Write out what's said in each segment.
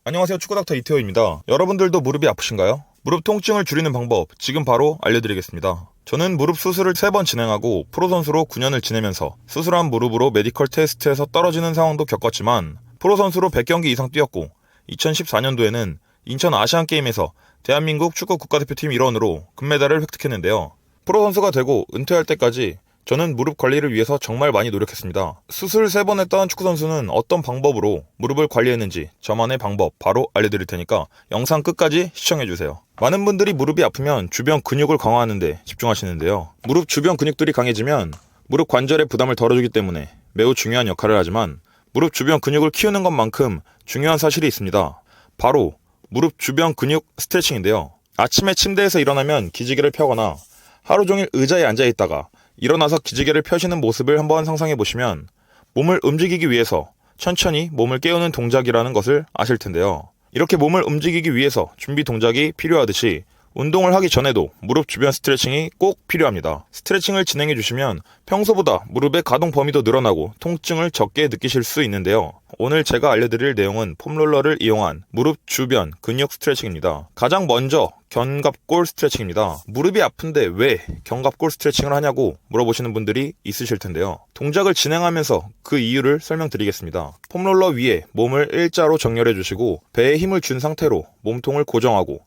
안녕하세요, 축구닥터 이태호입니다. 여러분들도 무릎이 아프신가요? 무릎 통증을 줄이는 방법 지금 바로 알려드리겠습니다. 저는 무릎 수술을 3번 진행하고 프로선수로 9년을 지내면서 수술한 무릎으로 메디컬 테스트에서 떨어지는 상황도 겪었지만 프로선수로 100경기 이상 뛰었고 2014년도에는 인천 아시안게임에서 대한민국 축구 국가대표팀 일원으로 금메달을 획득했는데요. 프로선수가 되고 은퇴할 때까지 저는 무릎 관리를 위해서 정말 많이 노력했습니다. 수술 3번 했던 축구선수는 어떤 방법으로 무릎을 관리했는지 저만의 방법 바로 알려드릴 테니까 영상 끝까지 시청해주세요. 많은 분들이 무릎이 아프면 주변 근육을 강화하는 데 집중하시는데요. 무릎 주변 근육들이 강해지면 무릎 관절에 부담을 덜어주기 때문에 매우 중요한 역할을 하지만 무릎 주변 근육을 키우는 것만큼 중요한 사실이 있습니다. 바로 무릎 주변 근육 스트레칭인데요. 아침에 침대에서 일어나면 기지개를 펴거나 하루 종일 의자에 앉아있다가 일어나서 기지개를 펴시는 모습을 한번 상상해보시면 몸을 움직이기 위해서 천천히 몸을 깨우는 동작이라는 것을 아실 텐데요. 이렇게 몸을 움직이기 위해서 준비 동작이 필요하듯이 운동을 하기 전에도 무릎 주변 스트레칭이 꼭 필요합니다. 스트레칭을 진행해 주시면 평소보다 무릎의 가동 범위도 늘어나고 통증을 적게 느끼실 수 있는데요. 오늘 제가 알려드릴 내용은 폼롤러를 이용한 무릎 주변 근육 스트레칭입니다. 가장 먼저 견갑골 스트레칭입니다. 무릎이 아픈데 왜 견갑골 스트레칭을 하냐고 물어보시는 분들이 있으실 텐데요. 동작을 진행하면서 그 이유를 설명드리겠습니다. 폼롤러 위에 몸을 일자로 정렬해 주시고 배에 힘을 준 상태로 몸통을 고정하고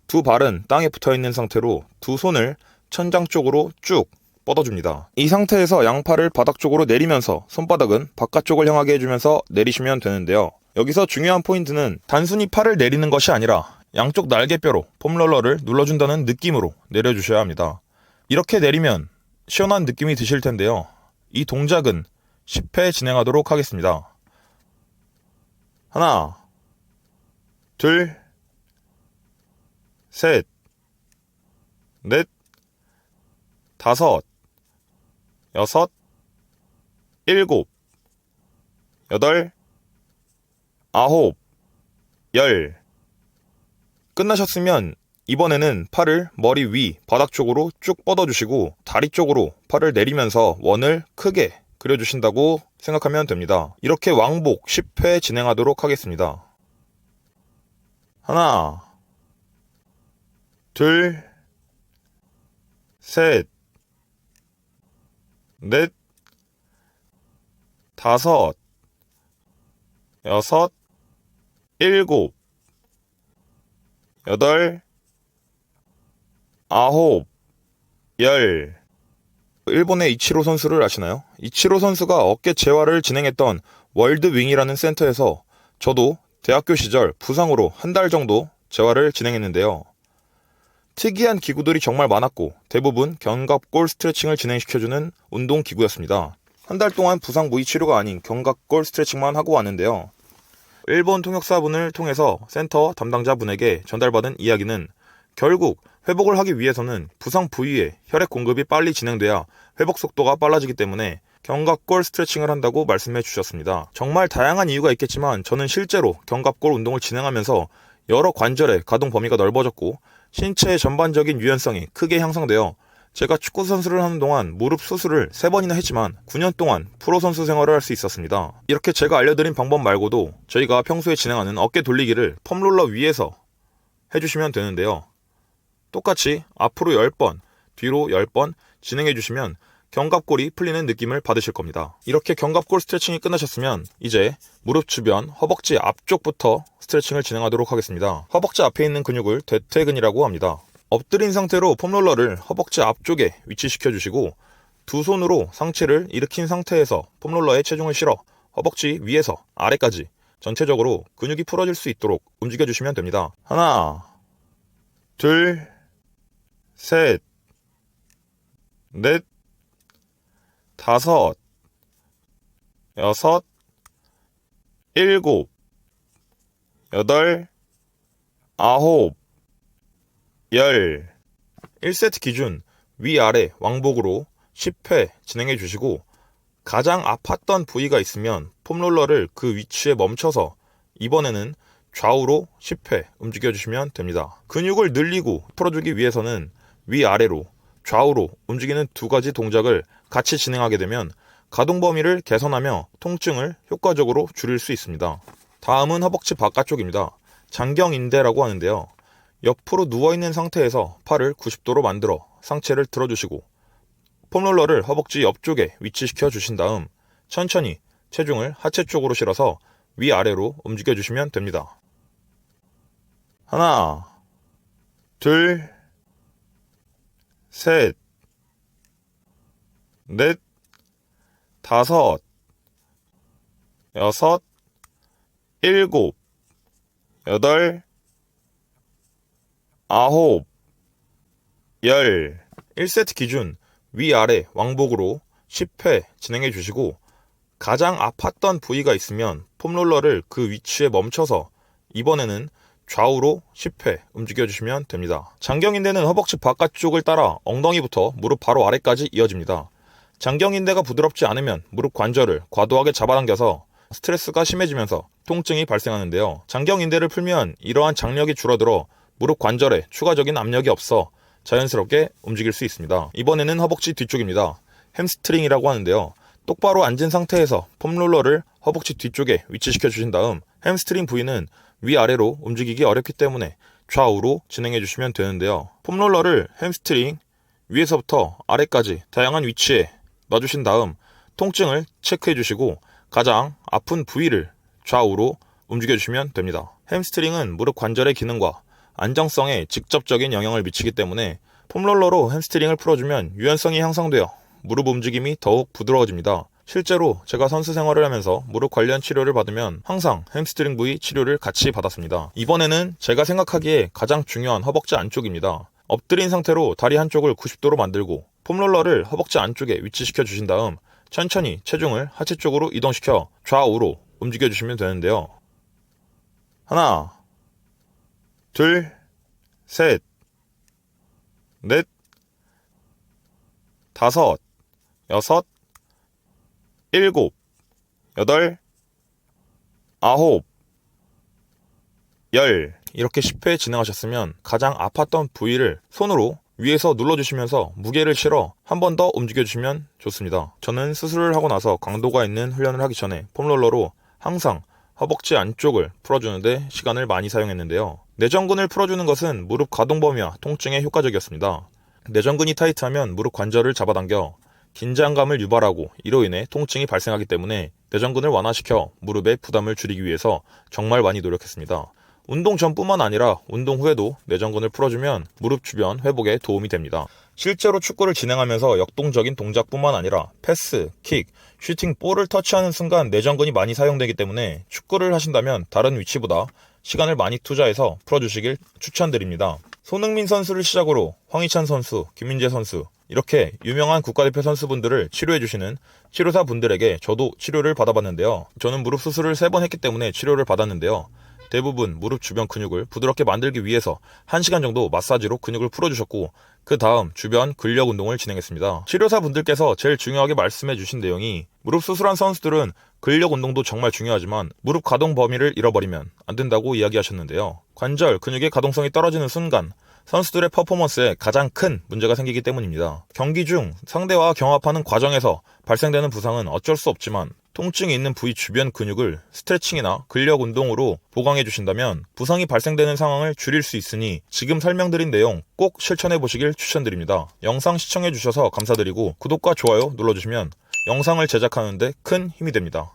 두 발은 땅에 붙어있는 상태로 두 손을 천장 쪽으로 쭉 뻗어줍니다. 이 상태에서 양팔을 바닥 쪽으로 내리면서 손바닥은 바깥쪽을 향하게 해주면서 내리시면 되는데요. 여기서 중요한 포인트는 단순히 팔을 내리는 것이 아니라 양쪽 날개뼈로 폼롤러를 눌러준다는 느낌으로 내려주셔야 합니다. 이렇게 내리면 시원한 느낌이 드실 텐데요. 이 동작은 10회 진행하도록 하겠습니다. 하나, 둘, 셋, 넷, 다섯, 여섯, 일곱, 여덟, 아홉, 열. 끝나셨으면 이번에는 팔을 머리 위, 바닥 쪽으로 쭉 뻗어주시고 다리 쪽으로 팔을 내리면서 원을 크게 그려주신다고 생각하면 됩니다. 이렇게 왕복 10회 진행하도록 하겠습니다. 하나, 둘, 셋, 넷, 다섯, 여섯, 일곱, 여덟, 아홉, 열. 일본의 이치로 선수를 아시나요? 이치로 선수가 어깨 재활을 진행했던 월드윙이라는 센터에서 저도 대학교 시절 부상으로 한 달 정도 재활을 진행했는데요. 특이한 기구들이 정말 많았고 대부분 견갑골 스트레칭을 진행시켜주는 운동 기구였습니다. 한 달 동안 부상 무의 치료가 아닌 견갑골 스트레칭만 하고 왔는데요. 일본 통역사분을 통해서 센터 담당자분에게 전달받은 이야기는 결국 회복을 하기 위해서는 부상 부위에 혈액 공급이 빨리 진행돼야 회복 속도가 빨라지기 때문에 견갑골 스트레칭을 한다고 말씀해 주셨습니다. 정말 다양한 이유가 있겠지만 저는 실제로 견갑골 운동을 진행하면서 여러 관절의 가동 범위가 넓어졌고 신체의 전반적인 유연성이 크게 향상되어 제가 축구 선수를 하는 동안 무릎 수술을 3번이나 했지만 9년 동안 프로 선수 생활을 할 수 있었습니다. 이렇게 제가 알려드린 방법 말고도 저희가 평소에 진행하는 어깨 돌리기를 폼롤러 위에서 해주시면 되는데요. 똑같이 앞으로 10번, 뒤로 10번 진행해주시면 견갑골이 풀리는 느낌을 받으실 겁니다. 이렇게 견갑골 스트레칭이 끝나셨으면 이제 무릎 주변 허벅지 앞쪽부터 스트레칭을 진행하도록 하겠습니다. 허벅지 앞에 있는 근육을 대퇴근이라고 합니다. 엎드린 상태로 폼롤러를 허벅지 앞쪽에 위치시켜 주시고 두 손으로 상체를 일으킨 상태에서 폼롤러에 체중을 실어 허벅지 위에서 아래까지 전체적으로 근육이 풀어질 수 있도록 움직여 주시면 됩니다. 하나, 둘, 셋, 넷, 다섯, 여섯, 일곱, 여덟, 아홉, 열. 1세트 기준 위아래 왕복으로 10회 진행해 주시고 가장 아팠던 부위가 있으면 폼롤러를 그 위치에 멈춰서 이번에는 좌우로 10회 움직여 주시면 됩니다. 근육을 늘리고 풀어주기 위해서는 위아래로 좌우로 움직이는 두 가지 동작을 같이 진행하게 되면 가동 범위를 개선하며 통증을 효과적으로 줄일 수 있습니다. 다음은 허벅지 바깥쪽입니다. 장경인대라고 하는데요. 옆으로 누워있는 상태에서 팔을 90도로 만들어 상체를 들어주시고 폼롤러를 허벅지 옆쪽에 위치시켜 주신 다음 천천히 체중을 하체 쪽으로 실어서 위아래로 움직여주시면 됩니다. 하나, 둘, 셋, 넷, 다섯, 여섯, 일곱, 여덟, 아홉, 열. 1세트 기준 위아래 왕복으로 10회 진행해 주시고 가장 아팠던 부위가 있으면 폼롤러를 그 위치에 멈춰서 이번에는 좌우로 10회 움직여주시면 됩니다. 장경인대는 허벅지 바깥쪽을 따라 엉덩이부터 무릎 바로 아래까지 이어집니다. 장경인대가 부드럽지 않으면 무릎 관절을 과도하게 잡아당겨서 스트레스가 심해지면서 통증이 발생하는데요. 장경인대를 풀면 이러한 장력이 줄어들어 무릎 관절에 추가적인 압력이 없어 자연스럽게 움직일 수 있습니다. 이번에는 허벅지 뒤쪽입니다. 햄스트링이라고 하는데요. 똑바로 앉은 상태에서 폼롤러를 허벅지 뒤쪽에 위치시켜 주신 다음 햄스트링 부위는 위아래로 움직이기 어렵기 때문에 좌우로 진행해 주시면 되는데요. 폼롤러를 햄스트링 위에서부터 아래까지 다양한 위치에 놔주신 다음 통증을 체크해 주시고 가장 아픈 부위를 좌우로 움직여 주시면 됩니다. 햄스트링은 무릎 관절의 기능과 안정성에 직접적인 영향을 미치기 때문에 폼롤러로 햄스트링을 풀어주면 유연성이 향상되어 무릎 움직임이 더욱 부드러워집니다. 실제로 제가 선수 생활을 하면서 무릎 관련 치료를 받으면 항상 햄스트링 부위 치료를 같이 받았습니다. 이번에는 제가 생각하기에 가장 중요한 허벅지 안쪽입니다. 엎드린 상태로 다리 한쪽을 90도로 만들고 폼롤러를 허벅지 안쪽에 위치시켜 주신 다음 천천히 체중을 하체 쪽으로 이동시켜 좌우로 움직여 주시면 되는데요. 하나, 둘, 셋, 넷, 다섯, 여섯, 일곱, 여덟, 아홉, 열. 이렇게 10회 진행하셨으면 가장 아팠던 부위를 손으로 위에서 눌러주시면서 무게를 실어 한 번 더 움직여주시면 좋습니다. 저는 수술을 하고 나서 강도가 있는 훈련을 하기 전에 폼롤러로 항상 허벅지 안쪽을 풀어주는데 시간을 많이 사용했는데요. 내전근을 풀어주는 것은 무릎 가동 범위와 통증에 효과적이었습니다. 내전근이 타이트하면 무릎 관절을 잡아당겨 긴장감을 유발하고 이로 인해 통증이 발생하기 때문에 내전근을 완화시켜 무릎의 부담을 줄이기 위해서 정말 많이 노력했습니다. 운동 전뿐만 아니라 운동 후에도 내전근을 풀어주면 무릎 주변 회복에 도움이 됩니다. 실제로 축구를 진행하면서 역동적인 동작뿐만 아니라 패스, 킥, 슈팅, 볼을 터치하는 순간 내전근이 많이 사용되기 때문에 축구를 하신다면 다른 위치보다 시간을 많이 투자해서 풀어주시길 추천드립니다. 손흥민 선수를 시작으로 황희찬 선수, 김민재 선수 이렇게 유명한 국가대표 선수분들을 치료해주시는 치료사 분들에게 저도 치료를 받아봤는데요. 저는 무릎 수술을 3번 했기 때문에 치료를 받았는데요. 대부분 무릎 주변 근육을 부드럽게 만들기 위해서 1시간 정도 마사지로 근육을 풀어주셨고 그 다음 주변 근력 운동을 진행했습니다. 치료사 분들께서 제일 중요하게 말씀해 주신 내용이 무릎 수술한 선수들은 근력 운동도 정말 중요하지만 무릎 가동 범위를 잃어버리면 안 된다고 이야기하셨는데요. 관절, 근육의 가동성이 떨어지는 순간 선수들의 퍼포먼스에 가장 큰 문제가 생기기 때문입니다. 경기 중 상대와 경합하는 과정에서 발생되는 부상은 어쩔 수 없지만 통증이 있는 부위 주변 근육을 스트레칭이나 근력 운동으로 보강해 주신다면 부상이 발생되는 상황을 줄일 수 있으니 지금 설명드린 내용 꼭 실천해 보시길 추천드립니다. 영상 시청해 주셔서 감사드리고 구독과 좋아요 눌러주시면 영상을 제작하는 데 큰 힘이 됩니다.